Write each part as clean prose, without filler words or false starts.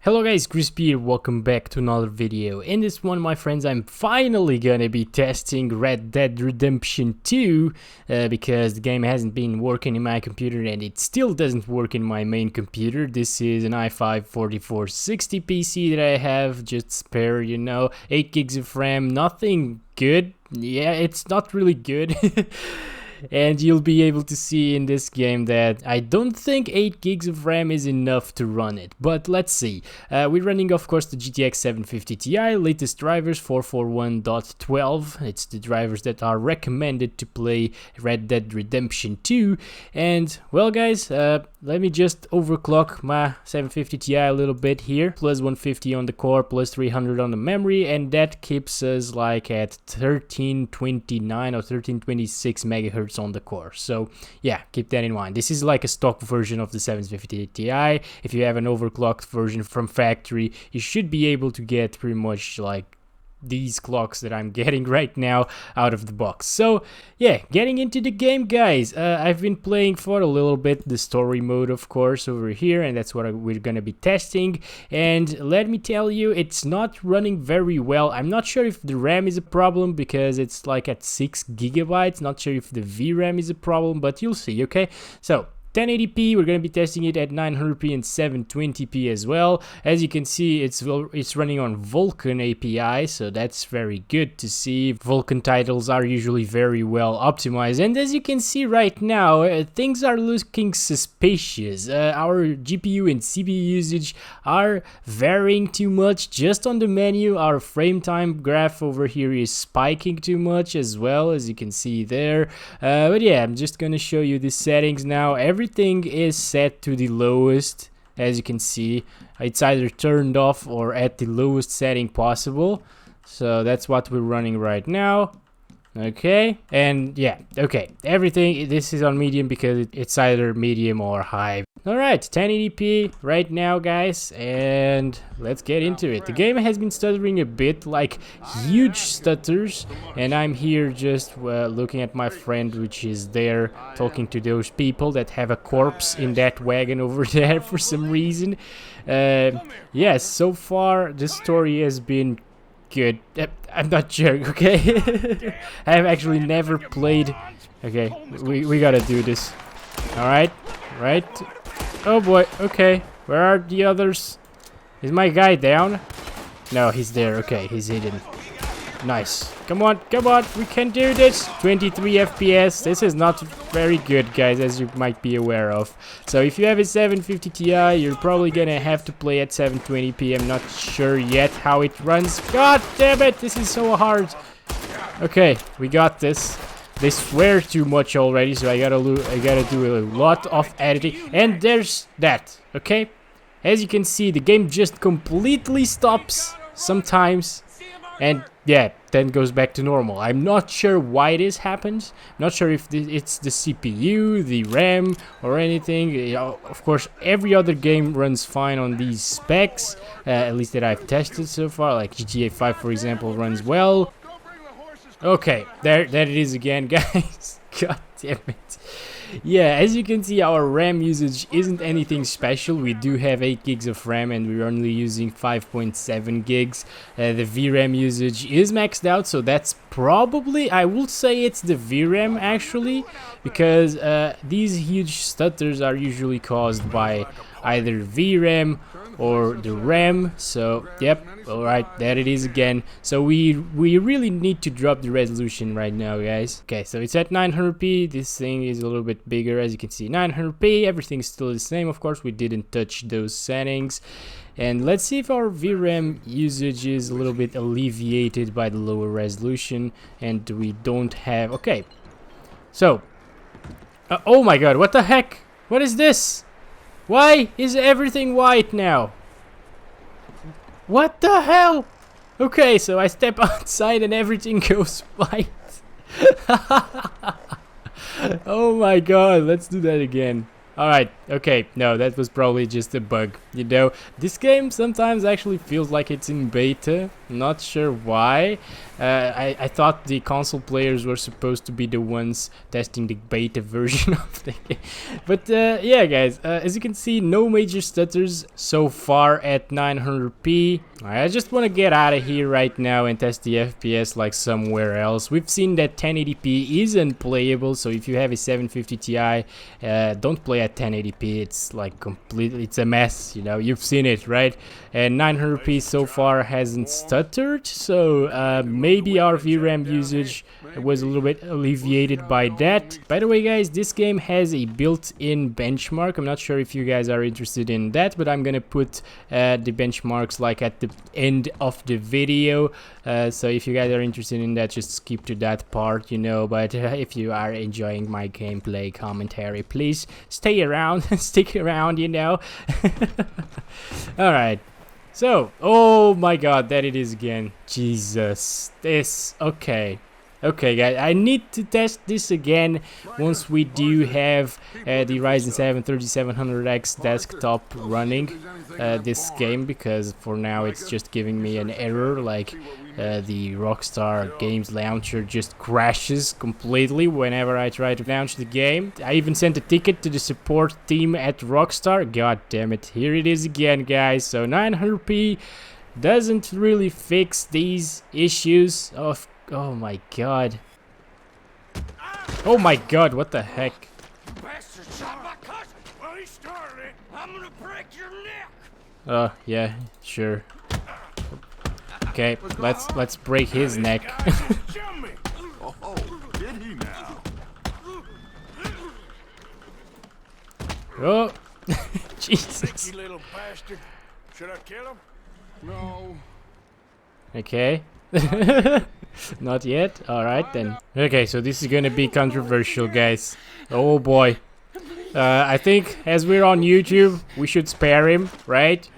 Hello guys, Crispy here, welcome back to another video. In this one, my friends, I'm finally gonna be testing Red Dead Redemption 2 because the game hasn't been working in my computer and it still doesn't work in my main computer. This is an i5 4460 PC that I have, just spare, 8 gigs of RAM, nothing good. Yeah, it's not really good. And you'll be able to see in this game that I don't think 8 gigs of RAM is enough to run it, but let's see. We're running, of course, the GTX 750 Ti, latest drivers 441.12. It's the drivers that are recommended to play Red Dead Redemption 2. And well guys, let me just overclock my 750 Ti a little bit here. Plus 150 on the core, plus 300 on the memory, and that keeps us like at 1329 or 1326 megahertz on the core. So yeah, keep that in mind. This is like a stock version of the 750 Ti. If you have an overclocked version from factory, you should be able to get pretty much like these clocks that I'm getting right now out of the box. So yeah, getting into the game, guys. I've been playing for a little bit the story mode, of course, over here, and that's what we're gonna be testing. And let me tell you, it's not running very well. I'm not sure if the RAM is a problem because it's like at 6 gigabytes. Not sure if the VRAM is a problem, but you'll see. Okay, so 1080p, we're going to be testing it at 900p and 720p as well. As you can see, it's running on Vulkan API, so that's very good to see. Vulkan titles are usually very well optimized, and as you can see right now, things are looking suspicious. Our GPU and CPU usage are varying too much just on the menu. Our frame time graph over here is spiking too much as well, as you can see there. But yeah, I'm just going to show you the settings now. Everything is set to the lowest. As you can see, it's either turned off or at the lowest setting possible. So that's what we're running right now. Okay, and yeah, okay, everything, this is on medium because it's either medium or high. Alright, 1080p right now, guys, and let's get into it. The game has been stuttering a bit, like huge stutters, and I'm here just looking at my friend, which is there talking to those people that have a corpse in that wagon over there for some reason. Yes, so far the story has been good. I'm not sure, okay? I've actually never played. Okay, we gotta do this. Alright, right. Oh boy, okay. Where are the others? Is my guy down? No, he's there. Okay, he's hidden. Nice. Come on, we can do this. 23 FPS. This is not very good, guys, as you might be aware of. So if you have a 750 Ti, you're probably gonna have to play at 720p. I'm not sure yet how it runs. God damn it, this is so hard. Okay, we got this. They swear too much already, so I gotta do a lot of editing. And there's that. Okay, as you can see, the game just completely stops sometimes, and yeah, then goes back to normal. I'm not sure why this happens. Not sure if it's the CPU, the RAM, or anything. Of course, every other game runs fine on these specs, at least that I've tested so far. Like GTA 5, for example, runs well. Okay, there it is again, guys. God damn it. Yeah, as you can see, our RAM usage isn't anything special. We do have 8 gigs of RAM and we're only using 5.7 gigs. The VRAM usage is maxed out, so that's probably, I would say it's the VRAM actually, because these huge stutters are usually caused by either VRAM or the RAM. So yep, alright, there it is again. So we really need to drop the resolution right now, guys. Okay, so it's at 900p. This thing is a little bit bigger, as you can see. 900p, everything's still the same. Of course, we didn't touch those settings. And let's see if our VRAM usage is a little bit alleviated by the lower resolution. And we don't have, okay, so oh my god, what the heck, what is this? Why is everything white now? What the hell? Okay, so I step outside and everything goes white. Oh my god, let's do that again. Alright, okay, no, that was probably just a bug. You know, this game sometimes actually feels like it's in beta. Not sure why. I thought the console players were supposed to be the ones testing the beta version of the game. But yeah, guys, as you can see, no major stutters so far at 900p. I just want to get out of here right now and test the FPS like somewhere else. We've seen that 1080p is unplayable, so if you have a 750 Ti, don't play at 1080p. It's like completely, it's a mess, you know, you've seen it, right? And 900p so far hasn't stuttered, so maybe our VRAM usage was a little bit alleviated by that. By the way, guys, this game has a built-in benchmark. I'm not sure if you guys are interested in that, but I'm gonna put the benchmarks like at the end of the video, so if you guys are interested in that, just skip to that part, you know. But if you are enjoying my gameplay commentary, please stay around, stick around, you know. All right. So, oh my god, that it is again. Jesus, this, okay. Okay, guys, I need to test this again once we do have the Ryzen 7 3700X desktop running this game, because for now it's just giving me an error, like the Rockstar Games launcher just crashes completely whenever I try to launch the game. I even sent a ticket to the support team at Rockstar. God damn it, here it is again, guys. So 900p doesn't really fix these issues of... Oh my god. Oh my god, what the heck? Yeah, sure. Okay, let's break his neck. Oh, Jesus. Should I kill him? No. Okay. Not yet? Alright then. Okay, so this is gonna be controversial, guys. Oh boy. I think as we're on YouTube, we should spare him, right?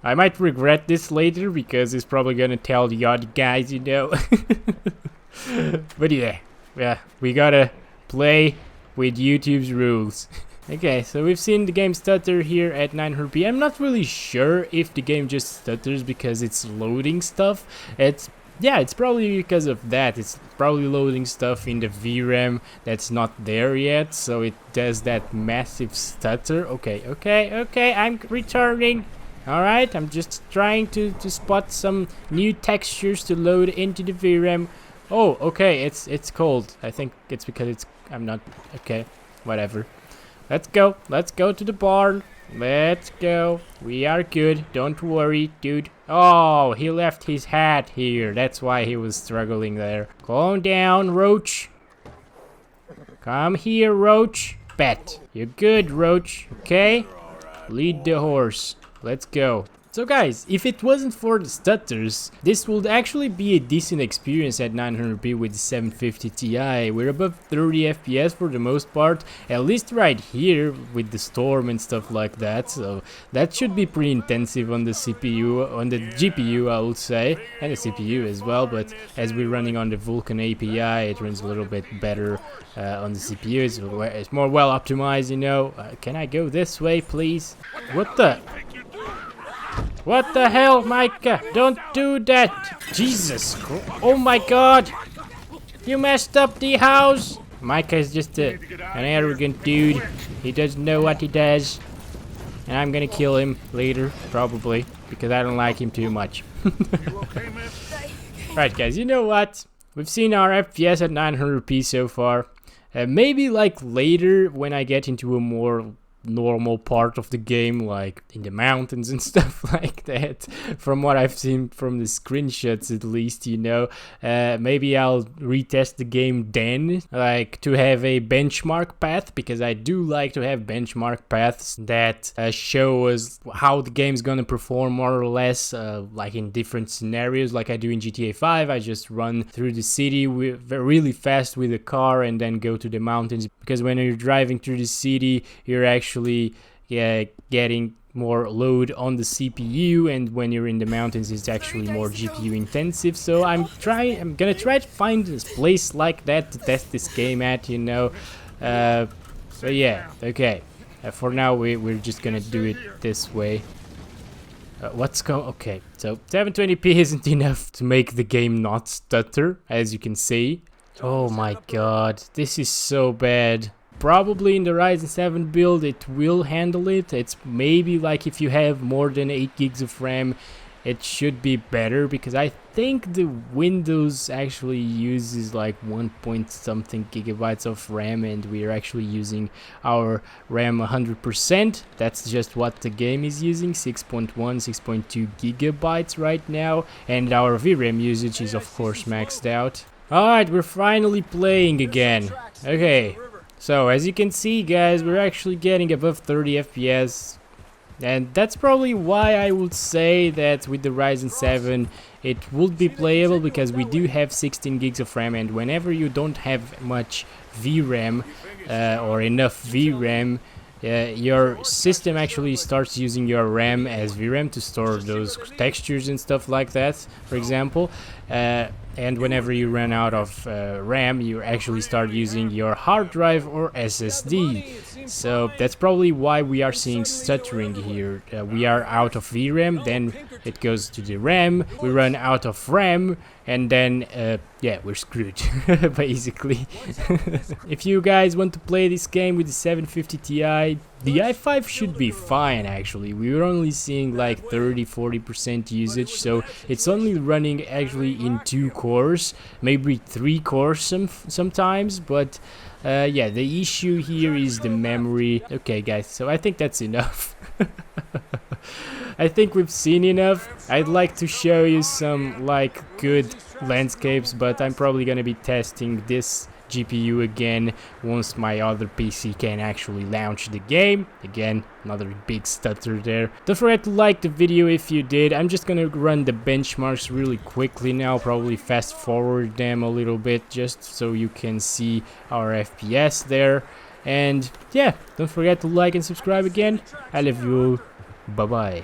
I might regret this later because he's probably gonna tell the other guys, you know. But yeah, we gotta play with YouTube's rules. Okay, so we've seen the game stutter here at 900p. I'm not really sure if the game just stutters because it's loading stuff. It's probably because of that. It's probably loading stuff in the VRAM that's not there yet, so it does that massive stutter. Okay, I'm returning. Alright, I'm just trying to spot some new textures to load into the VRAM. Oh, okay, it's cold. I think it's because I'm not... Okay, whatever. Let's go to the barn. Let's go. We are good. Don't worry, dude. Oh, he left his hat here. That's why he was struggling there. Calm down, Roach. Come here, Roach. Bet. You're good, Roach. Okay? Lead the horse. Let's go. So guys, if it wasn't for the stutters, this would actually be a decent experience at 900p with the 750 Ti. We're above 30 FPS for the most part, at least right here with the storm and stuff like that. So that should be pretty intensive on the CPU, on the GPU I would say, and the CPU as well. But as we're running on the Vulkan API, it runs a little bit better on the CPU. It's more well optimized, you know. Can I go this way, please? What the... What the hell, Micah? Don't do that! Jesus Christ. Oh my god! You messed up the house! Micah is just an arrogant dude. He doesn't know what he does. And I'm gonna kill him later, probably, because I don't like him too much. Right, guys, you know what? We've seen our FPS at 900p so far. Maybe like later when I get into a more normal part of the game, like in the mountains and stuff like that, from what I've seen from the screenshots at least, you know. Maybe I'll retest the game then, like to have a benchmark path, because I do like to have benchmark paths that show us how the game's gonna perform more or less, like in different scenarios, like I do in GTA 5. I just run through the city really fast with a car and then go to the mountains, because when you're driving through the city, you're actually getting more load on the CPU, and when you're in the mountains it's actually more GPU intensive. So I'm gonna try to find a place like that to test this game at, you know. So yeah, okay. For now, we're just gonna do it this way. Okay, so 720p isn't enough to make the game not stutter, as you can see. Oh my god, this is so bad. Probably in the Ryzen 7 build it will handle it. It's maybe like if you have more than 8 gigs of RAM, it should be better, because I think the Windows actually uses like 1 point something gigabytes of RAM, and we're actually using our RAM 100%. That's just what the game is using, 6.1, 6.2 gigabytes right now, and our VRAM usage is of course maxed out. Alright, we're finally playing again. Okay, so as you can see guys, we're actually getting above 30 FPS. And that's probably why I would say that with the Ryzen 7 it would be playable, because we do have 16 gigs of RAM, and whenever you don't have much VRAM or enough VRAM, your system actually starts using your RAM as VRAM to store those textures and stuff like that, for example. And whenever you run out of RAM, you actually start using your hard drive or SSD. So that's probably why we are seeing stuttering here. We are out of VRAM, then it goes to the RAM, we run out of RAM, and then yeah, we're screwed basically. If you guys want to play this game with the 750 Ti, the i5 should be fine actually. We're only seeing like 30-40% usage, so it's only running actually in 2 cores, maybe 3 cores sometimes, but yeah, the issue here is the memory. Okay guys, so I think that's enough. I think we've seen enough. I'd like to show you some like good landscapes, but I'm probably gonna be testing this GPU again once my other PC can actually launch the game. Again, another big stutter there. Don't forget to like the video if you did. I'm just gonna run the benchmarks really quickly now, probably fast forward them a little bit just so you can see our FPS there. And yeah, don't forget to like and subscribe again. I love you. Bye bye.